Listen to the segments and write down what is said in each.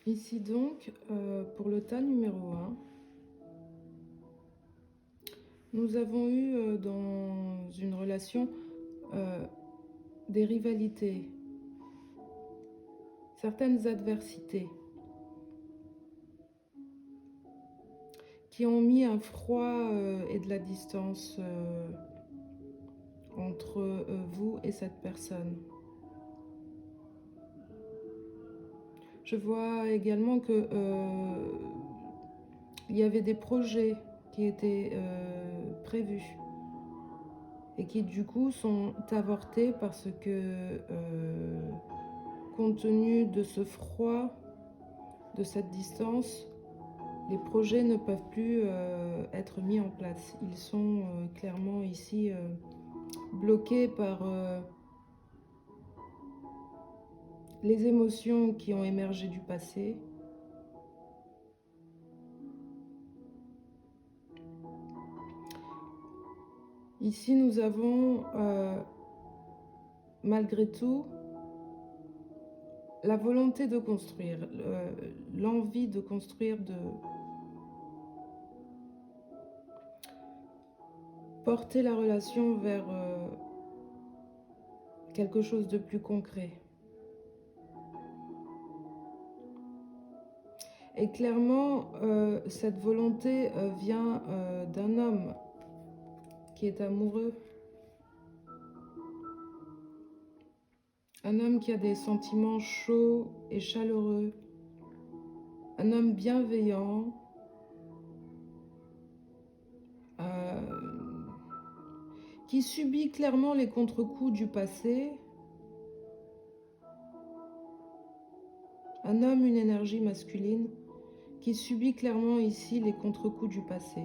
Ici donc, pour le tas numéro 1, nous avons eu dans une relation des rivalités, certaines adversités qui ont mis un froid et de la distance entre vous et cette personne. Je vois également que il y avait des projets qui étaient prévus et qui du coup sont avortés parce que compte tenu de ce froid, de cette distance, les projets ne peuvent plus être mis en place. Ils sont clairement ici bloqués par les émotions qui ont émergé du passé. Ici, nous avons, malgré tout, la volonté de construire, l'envie de construire, de porter la relation vers quelque chose de plus concret. Et clairement, cette volonté vient d'un homme qui est amoureux, un homme qui a des sentiments chauds et chaleureux, un homme bienveillant, qui subit clairement les contre-coups du passé, un homme, une énergie masculine, qui subit clairement ici les contre-coups du passé,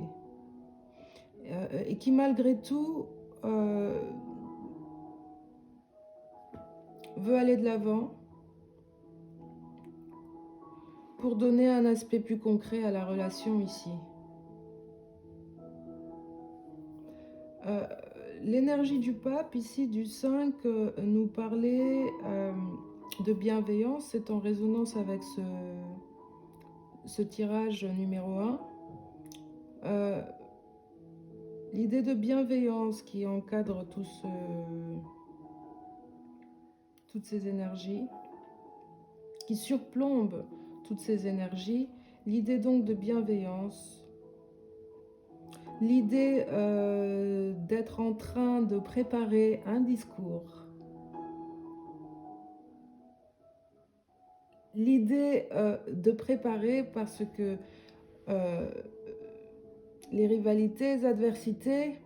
et qui malgré tout veut aller de l'avant pour donner un aspect plus concret à la relation ici. L'énergie du pape, ici du 5, nous parlait de bienveillance. C'est en résonance avec ce tirage numéro 1. L'idée de bienveillance qui encadre toutes ces énergies, qui surplombe toutes ces énergies. L'idée donc de bienveillance, l'idée d'être en train de préparer un discours, l'idée de préparer parce que les rivalités, les adversités,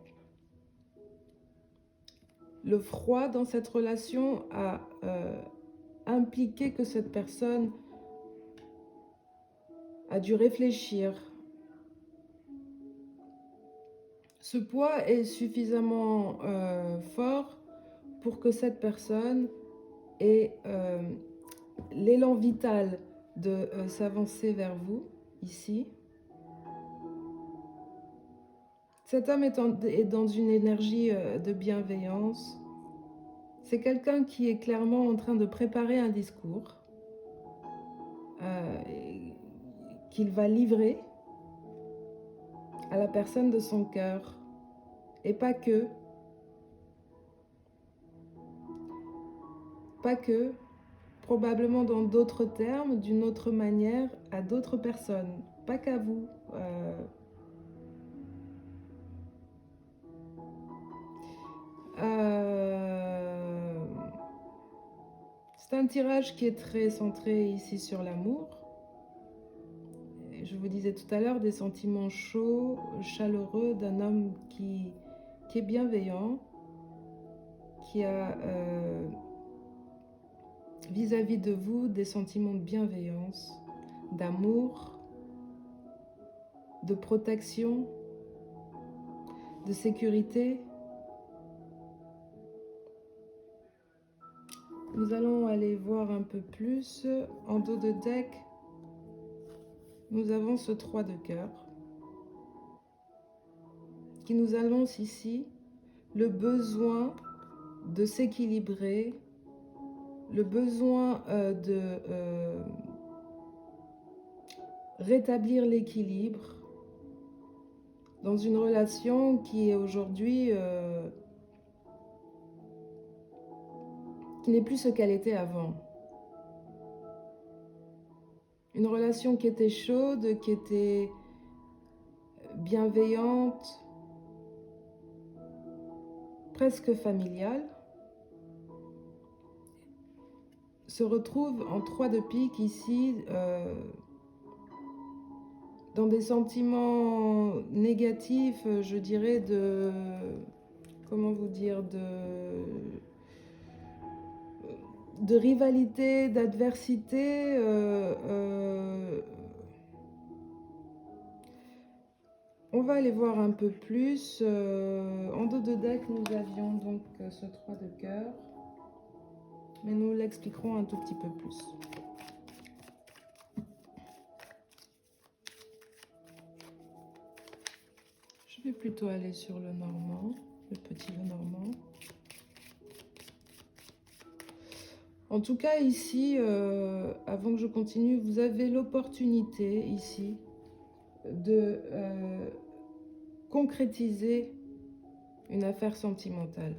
le froid dans cette relation a impliqué que cette personne a dû réfléchir. Ce poids est suffisamment fort pour que cette personne ait l'élan vital de s'avancer vers vous, ici. Cet homme est dans une énergie de bienveillance. C'est quelqu'un qui est clairement en train de préparer un discours qu'il va livrer à la personne de son cœur. Et pas que. Pas que. Probablement dans d'autres termes, d'une autre manière, à d'autres personnes. Pas qu'à vous. C'est un tirage qui est très centré ici sur l'amour. Je vous disais tout à l'heure, des sentiments chauds, chaleureux d'un homme qui est bienveillant, qui a vis-à-vis de vous des sentiments de bienveillance, d'amour, de protection, de sécurité. Nous allons aller voir un peu plus. En dos de deck, nous avons ce 3 de cœur qui nous annonce ici le besoin de s'équilibrer, le besoin rétablir l'équilibre dans une relation qui est aujourd'hui, qui n'est plus ce qu'elle était avant. Une relation qui était chaude, qui était bienveillante, presque familiale, se retrouve en 3 de pique ici, dans des sentiments négatifs, je dirais comment vous dire, de rivalité, d'adversité. On va aller voir un peu plus. En dos de deck, nous avions donc ce 3 de cœur, mais nous l'expliquerons un tout petit peu plus. Je vais plutôt aller sur le normand, le petit Lenormand. En tout cas, ici, avant que je continue, vous avez l'opportunité ici de concrétiser une affaire sentimentale.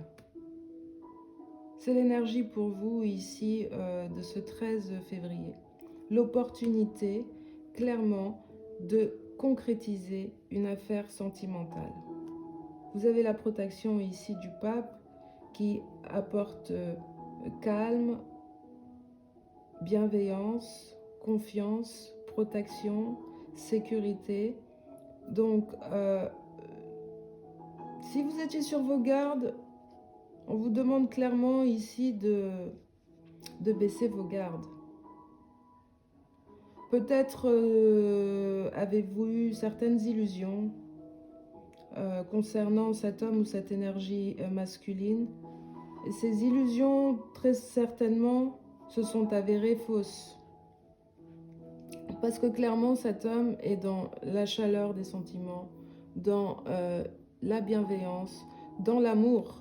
C'est l'énergie pour vous ici de ce 13 février. L'opportunité, clairement, de concrétiser une affaire sentimentale. Vous avez la protection ici du pape qui apporte calme, bienveillance, confiance, protection, sécurité. Donc, si vous étiez sur vos gardes, on vous demande clairement ici de baisser vos gardes. Peut-être avez-vous eu certaines illusions concernant cet homme ou cette énergie masculine. Et ces illusions, très certainement, se sont avérées fausses. Parce que clairement, cet homme est dans la chaleur des sentiments, dans la bienveillance, dans l'amour.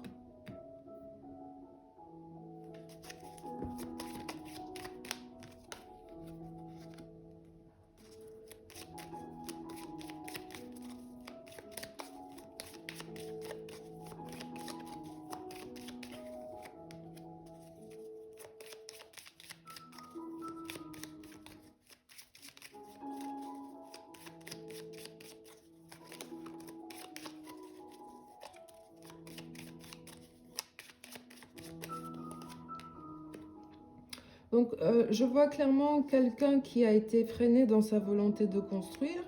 Donc, je vois clairement quelqu'un qui a été freiné dans sa volonté de construire.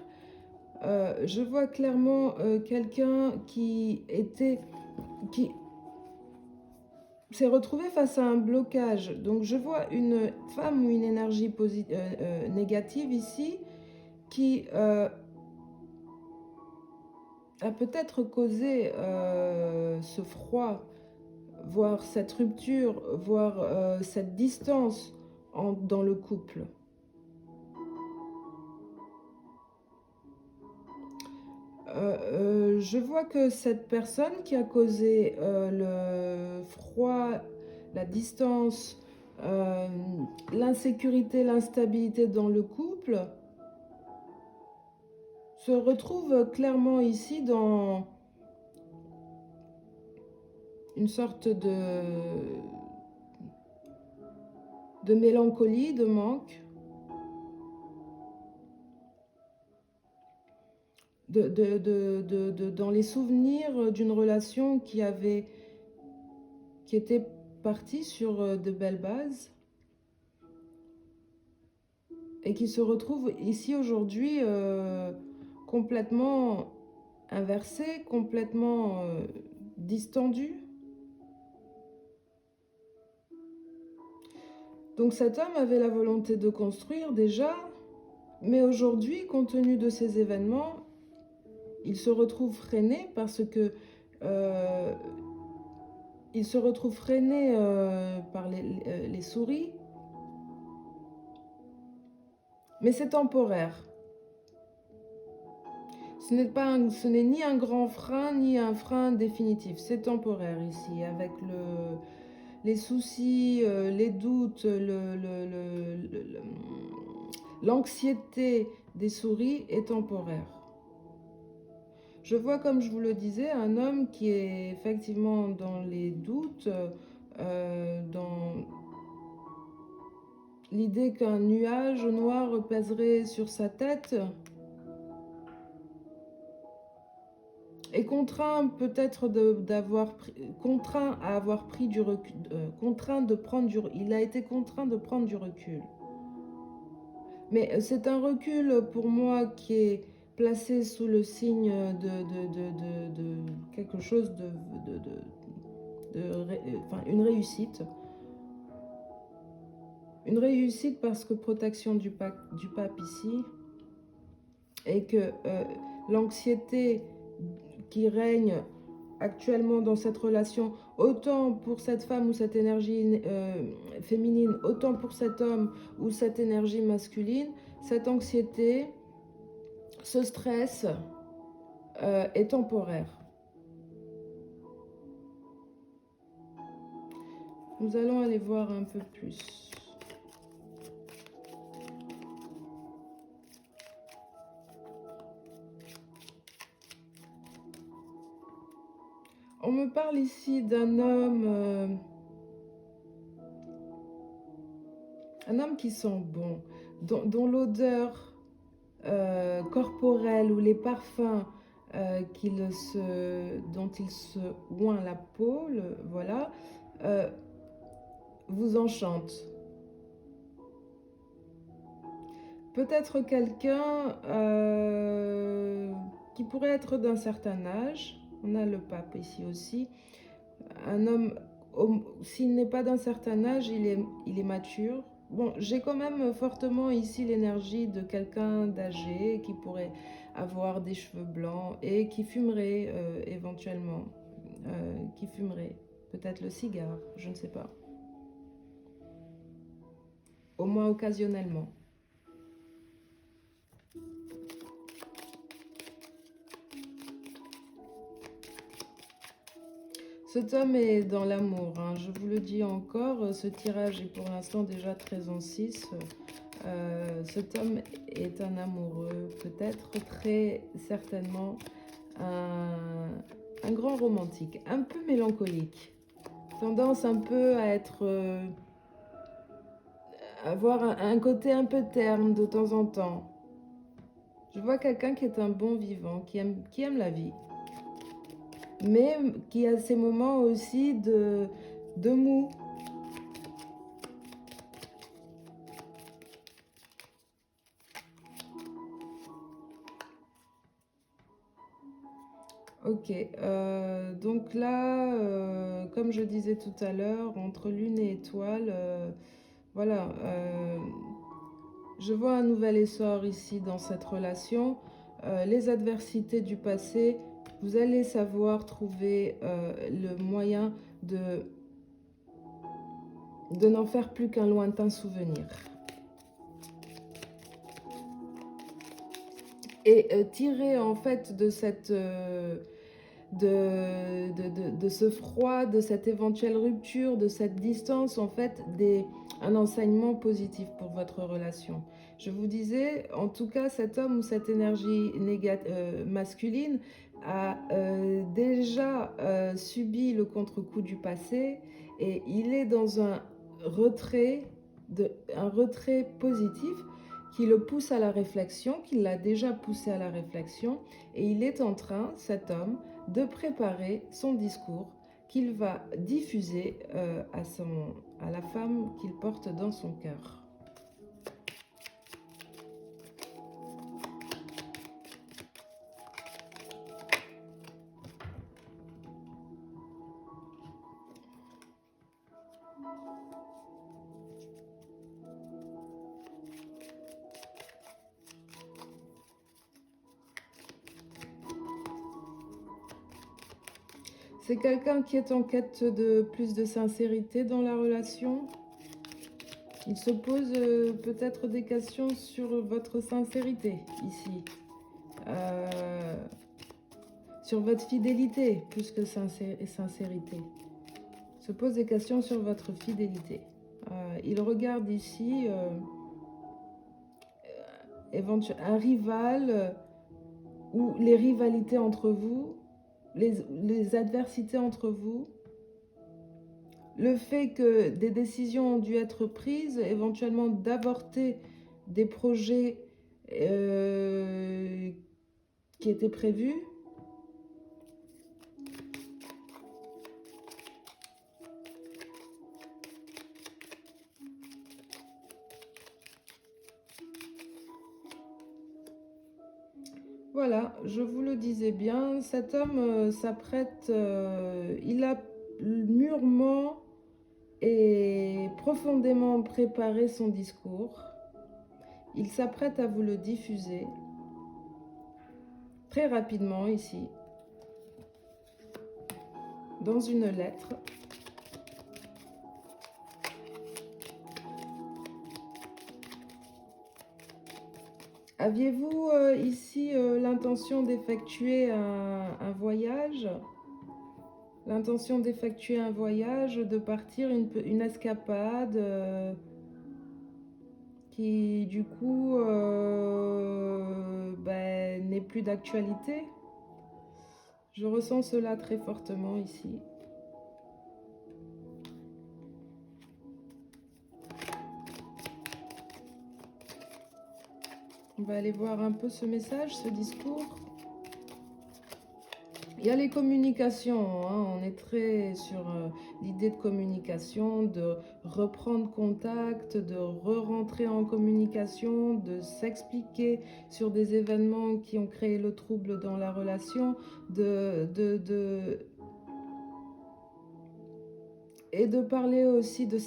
Je vois clairement quelqu'un qui s'est retrouvé face à un blocage. Donc, je vois une femme ou une énergie négative ici qui a peut-être causé ce froid, voire cette rupture, voire cette distance dans le couple. Je vois que cette personne qui a causé le froid, la distance, l'insécurité, l'instabilité dans le couple se retrouve clairement ici dans une sorte de mélancolie, de manque, dans les souvenirs d'une relation qui était partie sur de belles bases et qui se retrouve ici aujourd'hui complètement inversée, complètement distendue. Donc cet homme avait la volonté de construire déjà, mais aujourd'hui, compte tenu de ces événements, il se retrouve freiné parce que il se retrouve freiné par les souris. Mais c'est temporaire. Ce n'est ni un grand frein, ni un frein définitif. C'est temporaire ici, avec les soucis, les doutes, l'anxiété des souris est temporaire. Je vois, comme je vous le disais, un homme qui est effectivement dans les doutes, dans l'idée qu'un nuage noir pèserait sur sa tête, est contraint peut-être contraint à avoir pris du recul, il a été contraint de prendre du recul. Mais c'est un recul pour moi qui est placé sous le signe de quelque chose enfin, une réussite. Une réussite parce que protection du pape ici, et que l'anxiété qui règne actuellement dans cette relation, autant pour cette femme ou cette énergie féminine, autant pour cet homme ou cette énergie masculine, cette anxiété, ce stress est temporaire. Nous allons aller voir un peu plus. On me parle ici d'un homme qui sent bon, dont l'odeur corporelle ou les parfums dont il se oint la peau, voilà, vous enchantent. Peut-être quelqu'un qui pourrait être d'un certain âge. On a le pape ici aussi. Un homme, s'il n'est pas d'un certain âge, il est mature. Bon, j'ai quand même fortement ici l'énergie de quelqu'un d'âgé qui pourrait avoir des cheveux blancs et qui fumerait éventuellement. Qui fumerait peut-être le cigare, je ne sais pas. Au moins occasionnellement. Cet homme est dans l'amour, hein. Je vous le dis encore, ce tirage est pour l'instant déjà très en 6. Cet homme est un amoureux, peut-être très certainement un grand romantique, un peu mélancolique, tendance un peu à avoir un côté un peu terne de temps en temps. Je vois quelqu'un qui est un bon vivant, qui aime la vie, mais qui a ces moments aussi de mou. Ok, donc là, comme je disais tout à l'heure, entre lune et étoile, voilà, je vois un nouvel essor ici dans cette relation. Les adversités du passé, vous allez savoir trouver le moyen de n'en faire plus qu'un lointain souvenir. Et tirer en fait de cette... de ce froid, de cette éventuelle rupture, de cette distance, en fait, un enseignement positif pour votre relation. Je vous disais, en tout cas, cet homme ou cette énergie masculine a déjà subi le contre-coup du passé et il est dans un retrait positif qui le pousse à la réflexion, qui l'a déjà poussé à la réflexion, et il est en train, cet homme, de préparer son discours qu'il va diffuser à la femme qu'il porte dans son cœur. C'est quelqu'un qui est en quête de plus de sincérité dans la relation. Il se pose peut-être des questions sur votre sincérité ici. Sur votre fidélité plus que sincérité. Il se pose des questions sur votre fidélité. Il regarde ici un rival ou les rivalités entre vous, les adversités entre vous, le fait que des décisions ont dû être prises, éventuellement d'avorter des projets qui étaient prévus. Voilà, je vous le disais bien, cet homme s'apprête, il a mûrement et profondément préparé son discours. Il s'apprête à vous le diffuser très rapidement ici, dans une lettre. Aviez-vous ici l'intention d'effectuer un voyage? L'intention d'effectuer un voyage, de partir une escapade qui du coup n'est plus d'actualité? Je ressens cela très fortement ici. On va aller voir un peu ce message, ce discours. Il y a les communications, hein, on est très sur l'idée de communication, de reprendre contact, de re-rentrer en communication, de s'expliquer sur des événements qui ont créé le trouble dans la relation, et de parler aussi de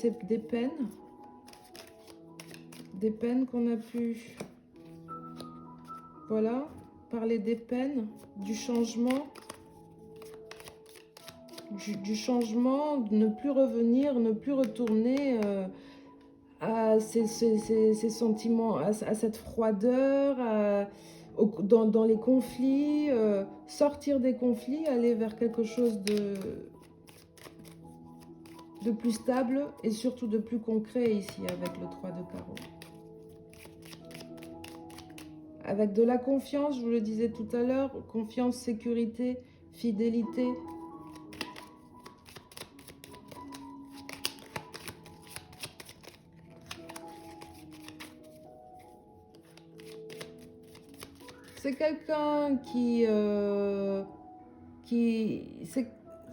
des peines qu'on a pu, voilà, parler des peines, du changement. Du changement, ne plus revenir, ne plus retourner à ces sentiments, à cette froideur, dans les conflits, sortir des conflits, aller vers quelque chose de plus stable et surtout de plus concret ici avec le 3 de carreau. Avec de la confiance, je vous le disais tout à l'heure, confiance, sécurité, fidélité. C'est quelqu'un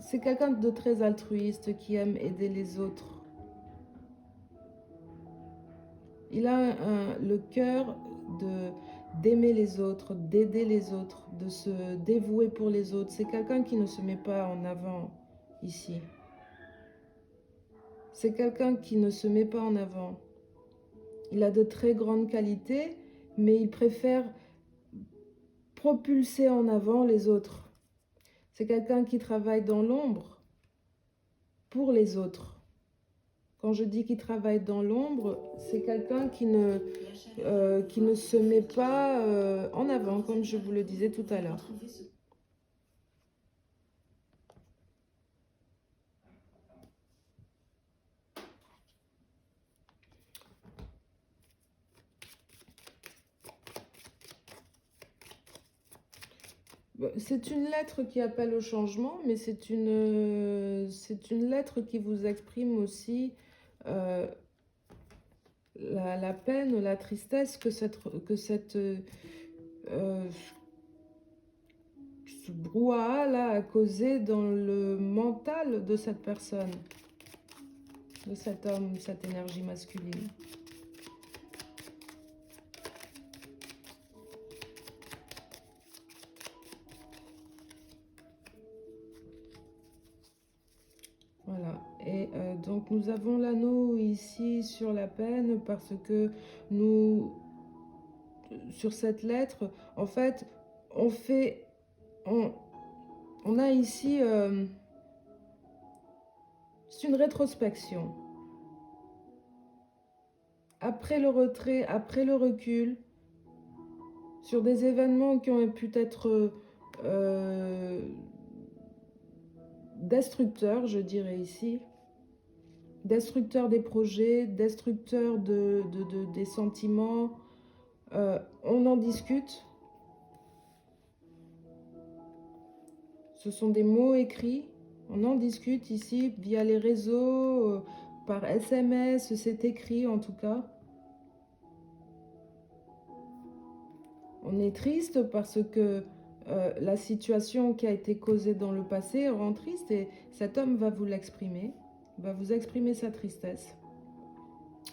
c'est quelqu'un de très altruiste, qui aime aider les autres. Il a le cœur d'aimer les autres, d'aider les autres, de se dévouer pour les autres. C'est quelqu'un qui ne se met pas en avant ici. C'est quelqu'un qui ne se met pas en avant. Il a de très grandes qualités, mais il préfère propulser en avant les autres. C'est quelqu'un qui travaille dans l'ombre pour les autres. Quand je dis qu'il travaille dans l'ombre, c'est quelqu'un qui ne se met pas en avant, comme je vous le disais tout à l'heure. C'est une lettre qui appelle au changement, mais c'est une lettre qui vous exprime aussi la peine, la tristesse que ce brouhaha-là a causé dans le mental de cette personne, de cet homme, cette énergie masculine. Voilà, et donc nous avons l'anneau ici sur la peine parce que sur cette lettre, en fait, on a ici, c'est une rétrospection. Après le retrait, après le recul, sur des événements qui ont pu être destructeurs, je dirais ici, destructeurs des projets, destructeurs des sentiments, On en discute. Ce sont des mots écrits. On en discute ici via les réseaux, par SMS, c'est écrit en tout cas. On est triste parce que la situation qui a été causée dans le passé rend triste et cet homme va vous l'exprimer, va vous exprimer sa tristesse.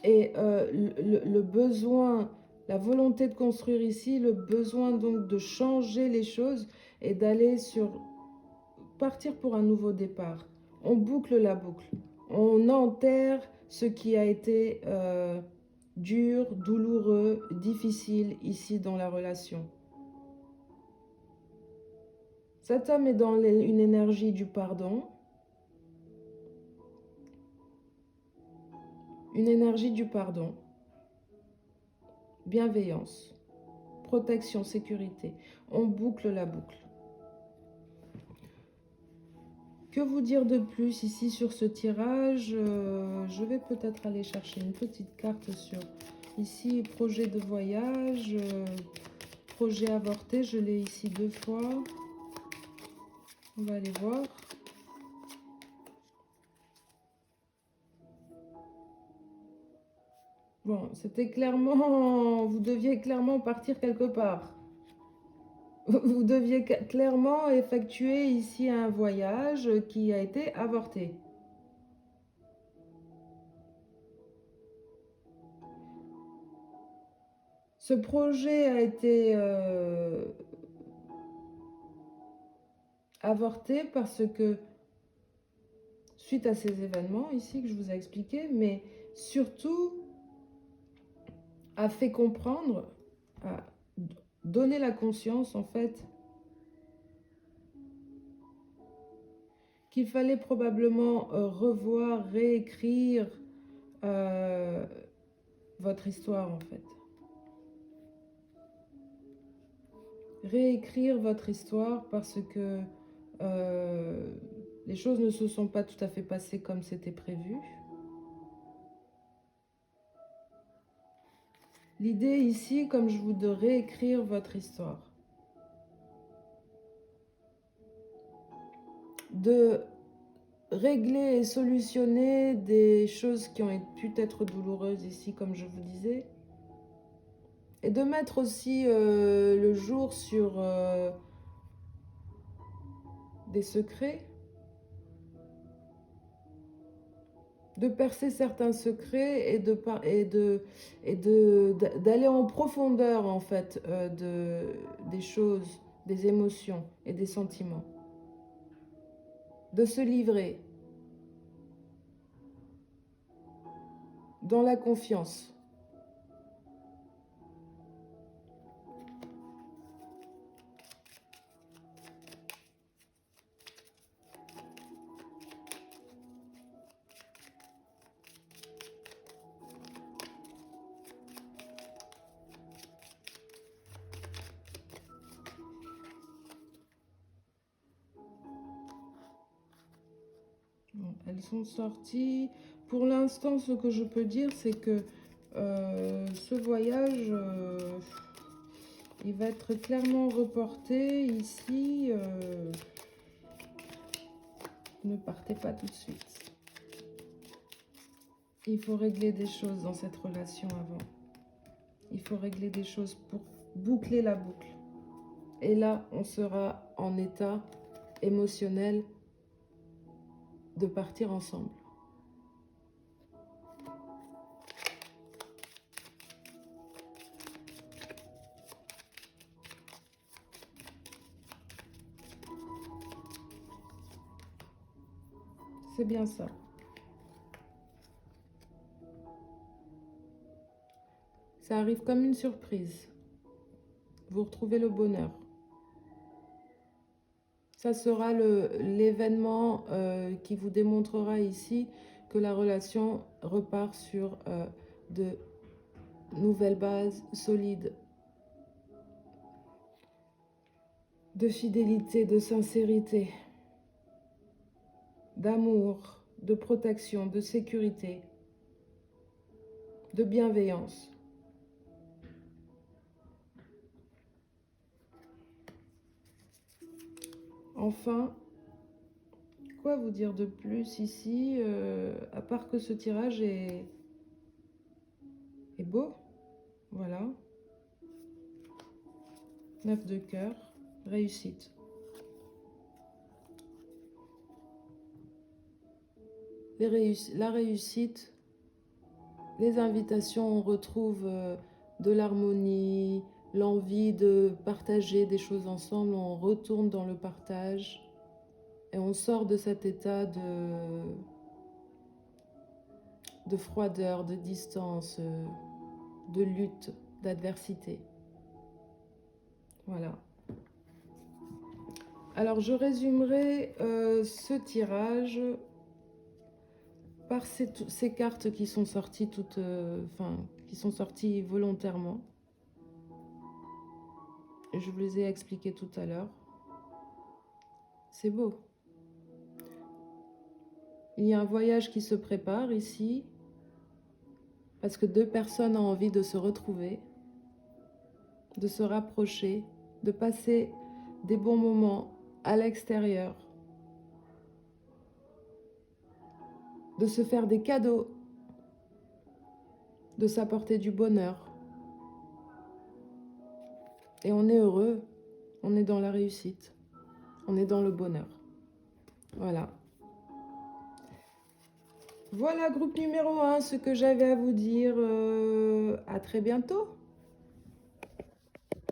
Et le besoin, la volonté de construire ici, le besoin donc de changer les choses et d'aller partir pour un nouveau départ. On boucle la boucle. On enterre ce qui a été dur, douloureux, difficile ici dans la relation. Cet homme est dans une énergie du pardon. Une énergie du pardon. Bienveillance. Protection, sécurité. On boucle la boucle. Que vous dire de plus ici sur ce tirage? Je vais peut-être aller chercher une petite carte sur ici, projet de voyage, projet avorté, je l'ai ici 2 fois. On va aller voir. Bon, c'était clairement, vous deviez clairement partir quelque part. Vous deviez clairement effectuer ici un voyage qui a été avorté. Ce projet a été avorté parce que, suite à ces événements ici que je vous ai expliqué, mais surtout a fait comprendre, a donné la conscience en fait, qu'il fallait probablement revoir, réécrire votre histoire en fait. Réécrire votre histoire parce que les choses ne se sont pas tout à fait passées comme c'était prévu. L'idée ici, comme je vous dis, de réécrire votre histoire. De régler et solutionner des choses qui ont pu être douloureuses ici, comme je vous disais. Et de mettre aussi le jour sur des secrets. De percer certains secrets et d'aller en profondeur en fait des choses, des émotions et des sentiments. De se livrer dans la confiance. Bon, elles sont sorties. Pour l'instant, ce que je peux dire, c'est que ce voyage, il va être clairement reporté ici. Ne partez pas tout de suite. Il faut régler des choses dans cette relation avant. Il faut régler des choses pour boucler la boucle. Et là, on sera en état émotionnel de partir ensemble. C'est bien ça. Ça arrive comme une surprise. Vous retrouvez le bonheur. Ça sera l'événement qui vous démontrera ici que la relation repart sur de nouvelles bases solides. De fidélité, de sincérité, d'amour, de protection, de sécurité, de bienveillance. Enfin, quoi vous dire de plus ici, à part que ce tirage est beau. Voilà. 9 de cœur, réussite. La réussite, les invitations, on retrouve de l'harmonie, l'envie de partager des choses ensemble, on retourne dans le partage et on sort de cet état de froideur, de distance, de lutte, d'adversité. Voilà. Alors je résumerai ce tirage par ces cartes qui sont sorties qui sont sorties volontairement. Je vous les ai expliquées tout à l'heure. C'est beau. Il y a un voyage qui se prépare ici, parce que deux personnes ont envie de se retrouver, de se rapprocher, de passer des bons moments à l'extérieur, de se faire des cadeaux, de s'apporter du bonheur. Et on est heureux, on est dans la réussite, on est dans le bonheur. Voilà. Voilà, groupe numéro 1, ce que j'avais à vous dire. À très bientôt.